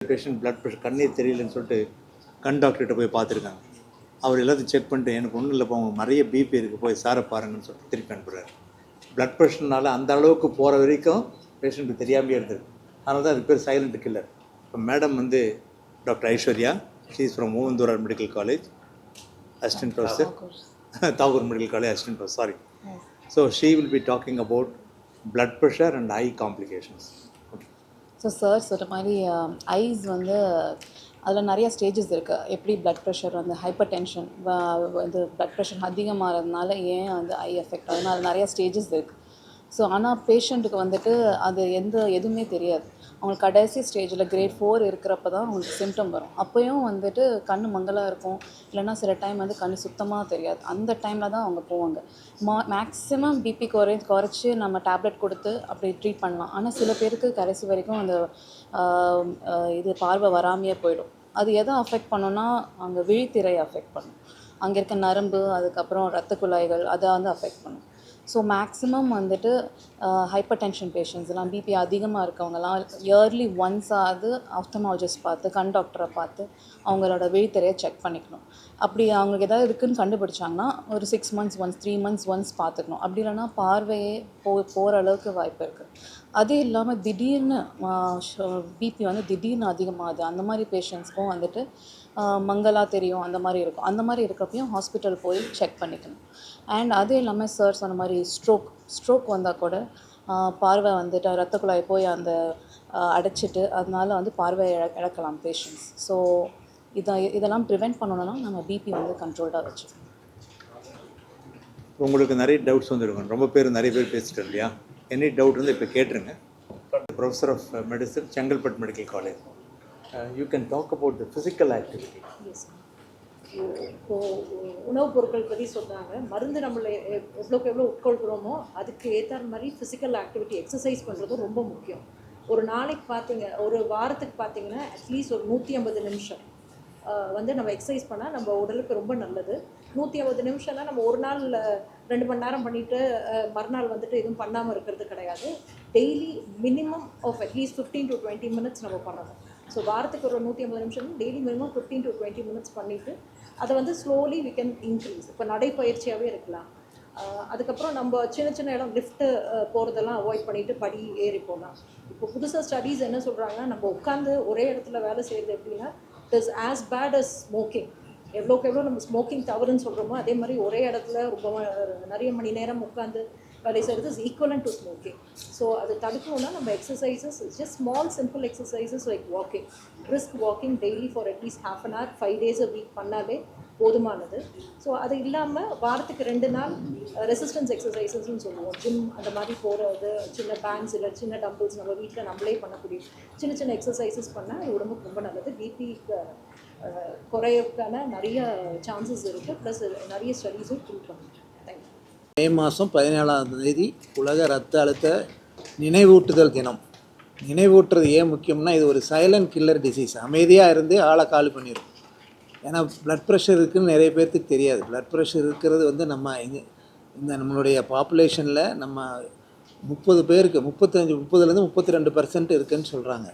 Patient blood pressure கண்ணே தெரியலன்னு சொல்லிட்டு கண் டாக்டர்கிட்ட போய் பார்த்துருக்காங்க. அவர் எல்லாத்தையும் செக் பண்ணிட்டு எனக்கு ஒன்றும் இல்லைப்பா உங்களுக்கு நிறைய பிபி இருக்குது போய் சாரை பாருங்கன்னு சொல்லிட்டு திருப்பி அனுப்புகிறார். பிளட் ப்ரெஷர்னால அந்த அளவுக்கு போகிற வரைக்கும் பேஷண்ட்டுக்கு தெரியாமே இருந்தது. அதனால தான் அதுக்கு பேர் சைலண்ட் கில்லர். இப்போ மேடம் வந்து doctor Aishwarya, she is from Moovendar medical college, assistant professor, Tagore medical college assistant professor, sorry. So she will be talking about blood pressure and eye complications. So sir சொல்கிற மாதிரி ஐஸ் வந்து அதில் நிறைய ஸ்டேஜஸ் இருக்குது. எப்படி blood pressure வந்து hypertension இது blood pressure அதிகமாகிறதுனால ஏன் வந்து ஐ எஃபெக்ட் ஆகுதுன்னா அது நிறைய ஸ்டேஜஸ் இருக்குது. ஸோ ஆனால் பேஷண்ட்டுக்கு வந்துட்டு அது எதுவுமே தெரியாது. அவங்களுக்கு கடைசி ஸ்டேஜில் கிரேட் 4 இருக்கிறப்ப தான் அவங்களுக்கு சிம்டம் வரும். அப்போயும் வந்துட்டு கண் மங்கலாக இருக்கும், இல்லைன்னா சில டைம் வந்து கண் சுத்தமாக தெரியாது. அந்த டைமில் தான் அவங்க போவாங்க. மேக்ஸிமம் பிபி குறைச்சி நம்ம டேப்லெட் கொடுத்து அப்படி ட்ரீட் பண்ணலாம். ஆனால் சில பேருக்கு கடைசி வரைக்கும் அந்த இது பார்வை வராமையே போயிடும். அது எதை அஃபெக்ட் பண்ணுன்னா அங்கே விழித்திரையை அஃபெக்ட் பண்ணும். அங்கே இருக்க நரம்பு, அதுக்கப்புறம் ரத்த குழாய்கள் அதை வந்து அஃபெக்ட் பண்ணும். ஸோ மேக்ஸிமம் வந்துட்டு ஹைப்பர் டென்ஷன் பேஷண்ட்ஸ்லாம் பிபி அதிகமாக இருக்கவங்கலாம் இயர்லி ஒன்ஸாவது ஆப்தமாலஜிஸ்ட் பார்த்து கண் டாக்டரை பார்த்து அவங்களோட விழித்திரையை செக் பண்ணிக்கணும். அப்படி அவங்களுக்கு ஏதாவது இருக்குதுன்னு கண்டுபிடிச்சாங்கன்னா ஒரு 6 months ஒன்ஸ் 3 months ஒன்ஸ் பார்த்துக்கணும். அப்படி இல்லைன்னா பார்வையே போகிற அளவுக்கு வாய்ப்பு இருக்குது. அது இல்லாமல் திடீர்னு பிபி வந்து திடீர்னு அதிகமாகுது, அந்த மாதிரி பேஷண்ட்ஸ்க்கும் வந்துட்டு மங்கலாக தெரியும், அந்த மாதிரி இருக்கும். அந்த மாதிரி இருக்கிறப்பையும் ஹாஸ்பிட்டல் போய் செக் பண்ணிக்கணும். அண்ட் அது இல்லாமல் சார் சொன்ன மாதிரி ஸ்ட்ரோக் வந்தால் கூட பார்வை வந்துட்டு ரத்த குழாய் போய் அந்த அடைச்சிட்டு அதனால வந்து பார்வையை இழக்கலாம் பேஷண்ட்ஸ். ஸோ இதெல்லாம் ப்ரிவெண்ட் பண்ணணும்னா நம்ம பிபி வந்து கண்ட்ரோல்டாக வச்சுக்கணும். உங்களுக்கு நிறைய டவுட்ஸ் வந்துருக்கும், நிறைய பேர் பேசிட்டு இல்லையா? எனி டவுட் வந்து இப்போ கேட்டுருங்க. Professor of medicine, Chengalpattu medical college. You can talk about the physical activity. உணவுப் பொருட்கள் பற்றி சொன்னாங்க. மருந்து நம்மளை எவ்வளோக்கு எவ்வளோ உட்கொள்கிறோமோ அதுக்கு ஏற்ற மாதிரி ஃபிசிக்கல் ஆக்டிவிட்டி எக்ஸசைஸ் பண்ணுறதும் ரொம்ப முக்கியம். ஒரு நாளைக்கு ஒரு வாரத்துக்கு பார்த்தீங்கன்னா அட்லீஸ்ட் ஒரு 150 நிமிஷம் வந்து நம்ம எக்ஸசைஸ் பண்ணால் நம்ம உடலுக்கு ரொம்ப நல்லது. 150 நிமிஷம்னா நம்ம ஒரு நாள் 2 மணி நேரம் பண்ணிவிட்டு மறுநாள் வந்துட்டு எதுவும் பண்ணாமல் இருக்கிறது கிடையாது. Daily minimum of at least 15 to 20 minutes நம்ம பண்ணணும். ஸோ வாரத்துக்கு ஒரு 150 நிமிஷம், டெய்லி மினிமம் 15 to 20 minutes பண்ணிவிட்டு அதை வந்து ஸ்லோலி வி கேன் இன்க்ரீஸ். இப்போ நடைப்பயிற்சியாகவே இருக்கலாம். அதுக்கப்புறம் நம்ம சின்ன இடம் லிஃப்ட்டு போகிறதெல்லாம் அவாய்ட் பண்ணிவிட்டு படி ஏறி போகலாம். இப்போ புதுசாக ஸ்டடீஸ் என்ன சொல்கிறாங்கன்னா, நம்ம உட்காந்து ஒரே இடத்துல வேலை செய்கிறது எப்படின்னா it is as bad as smoking. எவ்வளோக்கு எவ்வளோ நம்ம ஸ்மோக்கிங் தவறுன்னு சொல்கிறோமோ அதே மாதிரி ஒரே இடத்துல ரொம்ப நிறைய மணி நேரம் உட்காந்து வேலை செய்கிறது is equivalent to smoking. So அது தடுக்கணும்னா நம்ம exercises just small simple exercises like walking, brisk walking daily for at least ½ an hour 5 days a week பண்ணாலே போதுமானது. ஸோ அது இல்லாமல் வாரத்துக்கு 2 நாள் ரெசிஸ்டன்ஸ் எக்ஸசைசஸ்ன்னு சொல்லுவோம். ஜிம் அந்த மாதிரி போகிறது, சின்ன பேண்ட்ஸ் இல்லை சின்ன டம்பிள்ஸ் நம்ம வீட்டில் நம்மளே பண்ணக்கூடிய சின்ன எக்ஸசைசஸ் பண்ணால் உடம்புக்கு ரொம்ப நல்லது. பிபி குறையக்கான நிறைய சான்சஸ் இருக்குது. ப்ளஸ் நிறைய ஸ்டடீஸும் ப்ரூவ் பண்ணுது. தேங்க்யூ. மே மாதம் 17ஆம் தேதி உலக இரத்த அழுத்த நினைவூட்டுதல் தினம். நினைவூட்டுறது ஏன் முக்கியம்னா, இது ஒரு சைலண்ட் கில்லர் டிசீஸ். அமைதியாக இருந்து ஆளை காலி பண்ணிடும். ஏன்னா பிளட் ப்ரெஷர் இருக்குதுன்னு நிறைய பேர்த்துக்கு தெரியாது. பிளட் ப்ரெஷர் இருக்கிறது வந்து நம்மளுடைய பாப்புலேஷனில் நம்ம 30 பேருக்கு 30லேருந்து 32% இருக்குதுன்னு சொல்கிறாங்க.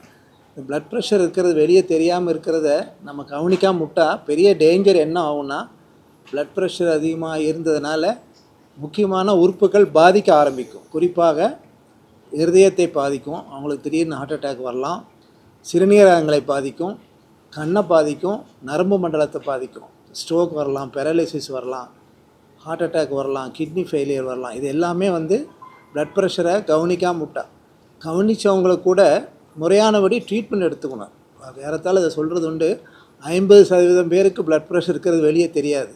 இந்த பிளட் ப்ரெஷர் இருக்கிறது வெளியே தெரியாமல் இருக்கிறத நம்ம கவனிக்காமல் விட்டால் பெரிய டேஞ்சர் என்ன ஆகும்னா, பிளட் ப்ரெஷர் அதிகமாக இருந்ததுனால முக்கியமான உறுப்புகள் பாதிக்க ஆரம்பிக்கும். குறிப்பாக இருதயத்தை பாதிக்கும், அவங்களுக்கு திடீர்னு ஹார்ட் அட்டாக் வரலாம், சிறுநீரகங்களை பாதிக்கும், கண்ணை பாதிக்கும், நரம்பு மண்டலத்தை பாதிக்கும், ஸ்ட்ரோக் வரலாம், பேரலைசிஸ் வரலாம், ஹார்ட் அட்டாக் வரலாம், கிட்னி ஃபெயிலியர் வரலாம். இது எல்லாமே வந்து பிளட் ப்ரெஷரை கவனிக்காமல் விட்டா. கவனித்தவங்களுக்கு கூட முறையானபடி ட்ரீட்மெண்ட் எடுத்துக்கணும். வேறத்தால் இதை சொல்கிறது உண்டு, 50% பேருக்கு பிளட் ப்ரெஷர் இருக்கிறது வெளியே தெரியாது.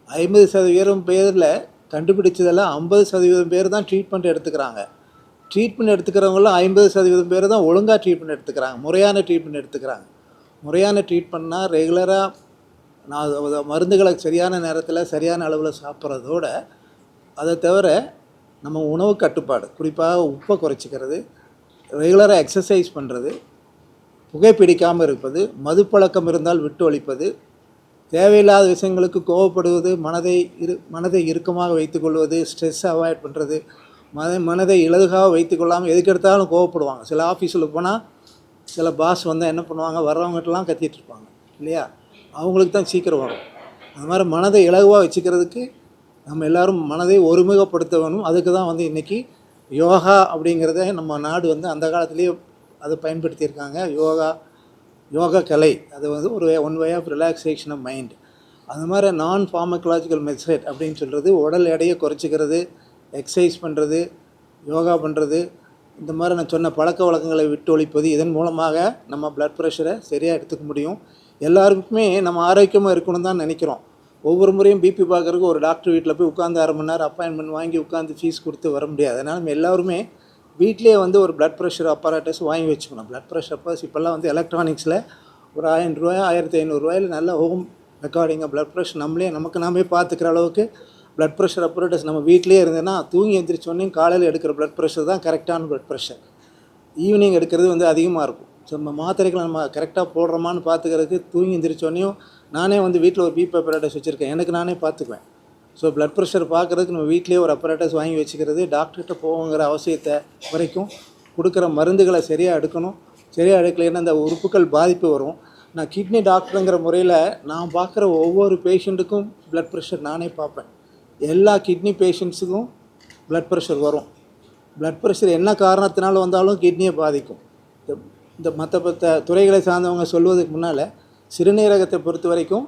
50% பேரில் கண்டுபிடிச்சதெல்லாம் 50% பேர் தான் ட்ரீட்மெண்ட் எடுத்துக்கிறாங்க. ட்ரீட்மெண்ட் எடுத்துக்கிறவங்களாம் 50% பேர் தான் ஒழுங்காக ட்ரீட்மெண்ட் எடுத்துக்கிறாங்க, முறையான ட்ரீட்மெண்ட் எடுத்துக்கிறாங்க. முறையான ட்ரீட்மெண்ட்னால் ரெகுலராக மருந்துகளை சரியான நேரத்தில் சரியான அளவில் சாப்பிட்றதோட, அதை தவிர நம்ம உணவு கட்டுப்பாடு, குறிப்பாக உப்பை குறைச்சிக்கிறது, ரெகுலராக எக்ஸசைஸ் பண்ணுறது, புகைப்பிடிக்காமல் இருப்பது, மது பழக்கம் இருந்தால் விட்டு ஒழிப்பது, தேவையில்லாத விஷயங்களுக்கு கோவப்படுவது, மனதை இறுக்கமாக வைத்துக்கொள்வது, ஸ்ட்ரெஸ்ஸை அவாய்ட் பண்ணுறது, மனதை இலகுவாக வைத்துக்கொள்ளாமல் எதுக்கெடுத்தாலும் கோவப்படுவாங்க. சில ஆஃபீஸில் போனால் சில பாஸ் வந்தால் என்ன பண்ணுவாங்க, வர்றவங்ககிட்டலாம் கத்திட்டு இருப்பாங்க இல்லையா, அவங்களுக்கு தான் சீக்கிரம் வரும். அது மாதிரி மனதை இலகுவாக வச்சுக்கிறதுக்கு நம்ம எல்லோரும் மனதை ஒருமுகப்படுத்த வேணும். அதுக்கு தான் வந்து இன்றைக்கி யோகா அப்படிங்கிறத நம்ம நாடு வந்து அந்த காலத்துலேயே அதை பயன்படுத்தியிருக்காங்க. யோகா கலை அது வந்து ஒரு one way of relaxation of mind. அது மாதிரி நான் ஃபார்மக்கலாஜிக்கல் மெத்தட் அப்படின்னு சொல்கிறது உடல் எடையை குறைச்சிக்கிறது, எக்ஸசைஸ் பண்ணுறது, யோகா பண்ணுறது, இந்த மாதிரி நான் சொன்ன பழக்க வழக்கங்களை விட்டு ஒழிப்பது. இதன் மூலமாக நம்ம ப்ளட் ப்ரெஷரை சரியாக எடுத்துக்க முடியும். எல்லாருக்குமே நம்ம ஆரோக்கியமாக இருக்கணும் தான் நினைக்கிறோம். ஒவ்வொரு முறையும் பிபி பார்க்குறதுக்கு ஒரு டாக்டர் வீட்டில் போய் உட்காந்து 1/2 மணி நேரம் அப்பாயின்மெண்ட் வாங்கி உட்காந்து ஃபீஸ் கொடுத்து வர முடியாது. அதனால் நம்ம எல்லாருமே வீட்டிலே வந்து ஒரு ப்ளட் ப்ரெஷர் அப்பாராட்டஸ் வாங்கி வச்சுக்கணும். ப்ளட் ப்ரெஷர் அப்போஸ் இப்போல்லாம் வந்து எலக்ட்ரானிக்ஸில் ஒரு 1000 ரூபாய் 1500 நல்ல ஹோம் ரெக்கார்டிங்காக ப்ளட் ப்ரெஷர் நாமே பார்த்துக்கிற அளவுக்கு ப்ளட் ப்ரெஷர் அப்பாராட்டஸ் நம்ம வீட்டிலே இருந்தேன்னா தூங்கி எந்திரிச்சோன்னே காலையில் எடுக்கிற ப்ளட் ப்ரெஷர் தான் கரெக்டான ப்ளட் ப்ரெஷர். ஈவினிங் எடுக்கிறது வந்து அதிகமாக இருக்கும். ஸோ நம்ம மாத்திரைகளை நம்ம கரெக்டாக போடுறோமான்னு பார்த்துக்கிறதுக்கு தூங்கி எந்திரிச்சோன்னையும் நானே வந்து வீட்டில் ஒரு பிபி அப்பாராட்டஸ் வச்சுருக்கேன், எனக்கு நானே பார்த்துக்குவேன். ஸோ ப்ளட் ப்ரெஷர் பார்க்குறதுக்கு நம்ம வீட்டிலே ஒரு அப்பாராட்டஸ் வாங்கி வச்சுக்கிறது, டாக்டர்கிட்ட போங்கிற அவசியத்தை வரைக்கும் கொடுக்குற மருந்துகளை சரியாக எடுக்கணும். சரியாக எடுக்கலைன்னா அந்த உறுப்புகள் பாதிப்பு வரும். நான் கிட்னி டாக்டருங்கிற முறையில் நான் பார்க்குற ஒவ்வொரு பேஷண்ட்டுக்கும் ப்ளட் ப்ரெஷர் நானே பார்ப்பேன். எல்லா கிட்னி பேஷண்ட்ஸுக்கும் ப்ளட் ப்ரெஷர் வரும். ப்ளட் ப்ரெஷர் என்ன காரணத்தினால வந்தாலும் கிட்னியை பாதிக்கும். இந்த மற்ற துறைகளை சார்ந்தவங்க சொல்வதுக்கு முன்னால் சிறுநீரகத்தை பொறுத்த வரைக்கும்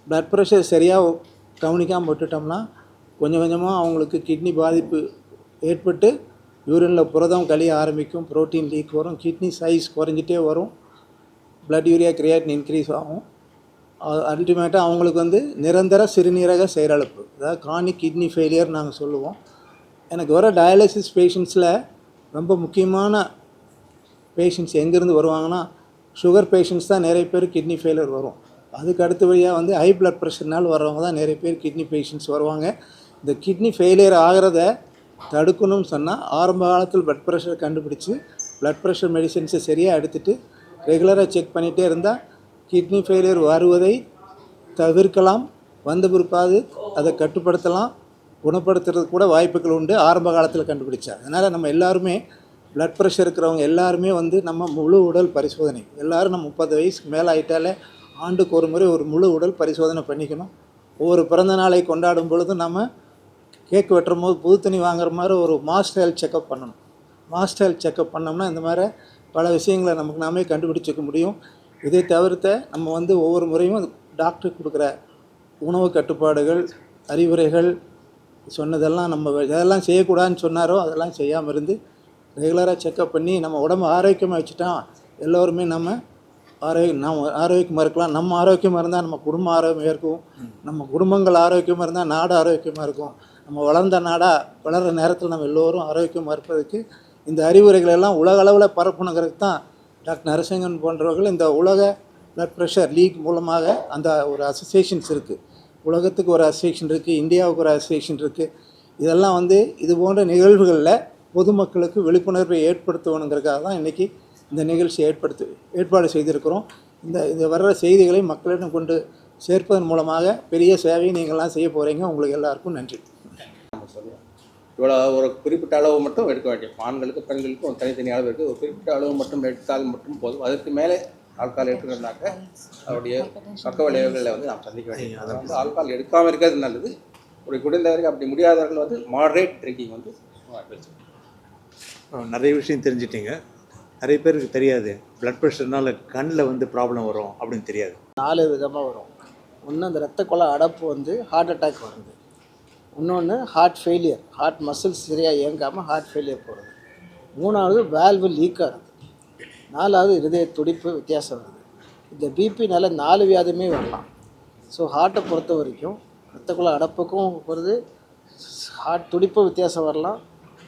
ப்ளட் ப்ரெஷர் சரியாக கவனிக்காமல் விட்டுட்டோம்னா கொஞ்சம் கொஞ்சமாக அவங்களுக்கு கிட்னி பாதிப்பு ஏற்பட்டு யூரினில் புரதம் கழிய ஆரம்பிக்கும், புரோட்டீன் லீக் வரும், கிட்னி சைஸ் குறைஞ்சிட்டே வரும், ப்ளட் யூரியா கிரியாட்டின் இன்க்ரீஸ் ஆகும். அல்டிமேட்டாக அவங்களுக்கு வந்து நிரந்தர சிறுநீரக செயலிழப்பு, அதாவது கிரானிக் கிட்னி ஃபெயிலியர் நாங்கள் சொல்லுவோம். எனக்கு வர டயாலிசிஸ் பேஷண்ட்ஸில் ரொம்ப முக்கியமான பேஷண்ட்ஸ் எங்கேருந்து வருவாங்கன்னா சுகர் பேஷண்ட்ஸ் தான் நிறைய பேர் கிட்னி ஃபெயிலியர் வரும். அதுக்கு அடுத்தபடியாக வந்து ஹை ப்ளட் ப்ரெஷர்னால் வர்றவங்க தான் நிறைய பேர் கிட்னி பேஷண்ட்ஸ் வருவாங்க. இந்த கிட்னி ஃபெயிலியர் ஆகிறத தடுக்கணும்னு சொன்னால் ஆரம்ப காலத்தில் ப்ளட் ப்ரெஷர் கண்டுபிடிச்சி ப்ளட் ப்ரெஷர் மெடிசின்ஸை சரியாக எடுத்துகிட்டு ரெகுலராக செக் பண்ணிகிட்டே இருந்தால் கிட்னி ஃபெயிலியர் வருவதை தவிர்க்கலாம். வந்த பிற்பாடு அதை கட்டுப்படுத்தலாம், குணப்படுத்துறதுக்கு கூட வாய்ப்புகள் உண்டு ஆரம்ப காலத்தில் கண்டுபிடிச்சா. அதனால் நம்ம எல்லாருமே ப்ளட் ப்ரெஷர் இருக்கிறவங்க எல்லாருமே வந்து நம்ம முழு உடல் பரிசோதனை, எல்லோரும் நம்ம 30 வயசுக்கு மேலே ஆகிட்டாலே ஆண்டுக்கு ஒரு முறை ஒரு முழு உடல் பரிசோதனை பண்ணிக்கணும். ஒவ்வொரு பிறந்த நாளை கொண்டாடும் பொழுது நம்ம கேக் வெட்டுற போது புது துணி வாங்குற மாதிரி ஒரு மாஸ்டர் ஹெல்த் செக்கப் பண்ணணும். மாஸ்டர் ஹெல்த் செக்கப் பண்ணோம்னா இந்த மாதிரி பல விஷயங்களை நமக்கு நாமே கண்டுபிடிச்சிக்க முடியும். இதை தவிர்த்த நம்ம வந்து ஒவ்வொரு முறையும் டாக்டருக்கு கொடுக்குற உணவு கட்டுப்பாடுகள், அறிவுரைகள் சொன்னதெல்லாம் நம்ம எதெல்லாம் செய்யக்கூடாதுன்னு சொன்னாரோ அதெல்லாம் செய்யாமல் இருந்து ரெகுலராக செக்கப் பண்ணி நம்ம உடம்பு ஆரோக்கியமாக வச்சுட்டா எல்லோருமே நம்ம ஆரோக்கியமாக இருக்கலாம். நம்ம ஆரோக்கியமாக இருந்தால் நம்ம குடும்பம் ஆரோக்கியமாக இருக்கும், நம்ம குடும்பங்கள் ஆரோக்கியமாக இருந்தால் நாடு ஆரோக்கியமாக இருக்கும். நம்ம வளர்ந்த நாடாக வளர்கிற நேரத்தில் நம்ம எல்லோரும் ஆரோக்கியமாக இருப்பதற்கு இந்த அறிவுரைகள் எல்லாம் உலக அளவில் பரப்பணுங்கிறதுக்கு தான் டாக்டர் நரசிங்கன் போன்றவர்கள் இந்த உலக ப்ளட் ப்ரெஷர் லீக் மூலமாக அந்த ஒரு அசோசியேஷன்ஸ் இருக்குது. உலகத்துக்கு ஒரு அசோசியேஷன் இருக்குது, இந்தியாவுக்கு ஒரு அசோசியேஷன் இருக்குது. இதெல்லாம் வந்து இது போன்ற நிகழ்வுகளில் பொதுமக்களுக்கு விழிப்புணர்வை ஏற்படுத்தணுங்கிறதுக்காக தான் இன்றைக்கி இந்த நிகழ்ச்சி ஏற்பாடு செய்திருக்கிறோம். இந்த வர்ற செய்திகளை மக்களிடம் கொண்டு சேர்ப்பதன் மூலமாக பெரிய சேவையை நீங்கள்லாம் செய்ய போகிறீங்க. உங்களுக்கு எல்லாருக்கும் நன்றி. இவ்வளோ ஒரு குறிப்பிட்ட அளவு மட்டும் எடுக்க வேண்டிய, ஆண்களுக்கு பெண்களுக்கும் தனித்தனி அளவு இருக்குது. ஒரு குறிப்பிட்ட அளவு மட்டும் எடுத்தால் மட்டும் போதும். அதற்கு மேலே ஆல்கால் எடுக்கிறதுனாக்க அவருடைய பக்க விளைவுகளை வந்து நாம் சந்திக்க வேண்டியது. அதை வந்து ஆல்கால் எடுக்காமல் இருக்கிறது நல்லது. ஒரு குடிந்தவர்கள் அப்படி முடியாதவர்கள் வந்து மாடரேட் ட்ரிங்கிங் வந்து நிறைய விஷயம் தெரிஞ்சிட்டிங்க. நிறைய பேருக்கு தெரியாது ப்ளட் ப்ரெஷர்னால கண்ணில் வந்து ப்ராப்ளம் வரும் அப்படின்னு தெரியாது. 4 விதமாக வரும். ஒன்று அந்த இரத்த குழாய் அடைப்பு வந்து ஹார்ட் அட்டாக் வருது. இன்னொன்று ஹார்ட் ஃபெயிலியர், ஹார்ட் மசில்ஸ் சரியாக இயங்காமல் ஹார்ட் ஃபெயிலியர் போகிறது. 3வது வேல்வு லீக் ஆகுது. 4வது இருதய துடிப்பு வித்தியாசம் வருது. இந்த பிபினால் 4 வியாதியுமே வரலாம். ஸோ ஹார்ட்டை பொறுத்த வரைக்கும் இரத்த குழாய் அடைப்புக்கும் வருது, ஹார்ட் துடிப்பு வித்தியாசம் வரலாம்,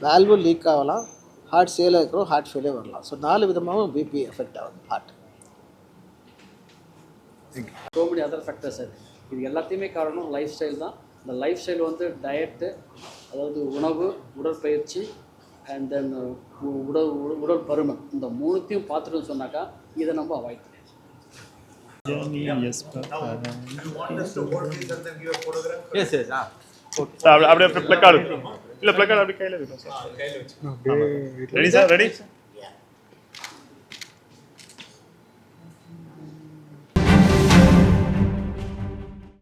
வேல்வு லீக் ஆகலாம், ஹார்ட் சேல இருக்கிறோம், ஹார்ட் ஃபெயிலியர் வரலாம். ஸோ 4 விதமாகவும் பிபி எஃபெக்ட் ஆகுது heart. So many other factors இது எல்லாத்தையுமே காரணம் லைஃப் ஸ்டைல் தான். இந்த லைஃப் ஸ்டைல் வந்து டயட்டு, அதாவது உணவு, உடற்பயிற்சி அண்ட் தென் உடல் பருமன், இந்த 3த்தையும் பார்த்துட்டு சொன்னாக்கா இதை நம்ம அவாய்ட் பண்ணலாம். அப்படியே பிளக்கார்டு இல்லை, பிளக்கார்டு அப்படி கையில் இருக்கும் சார். Ready sir, ready.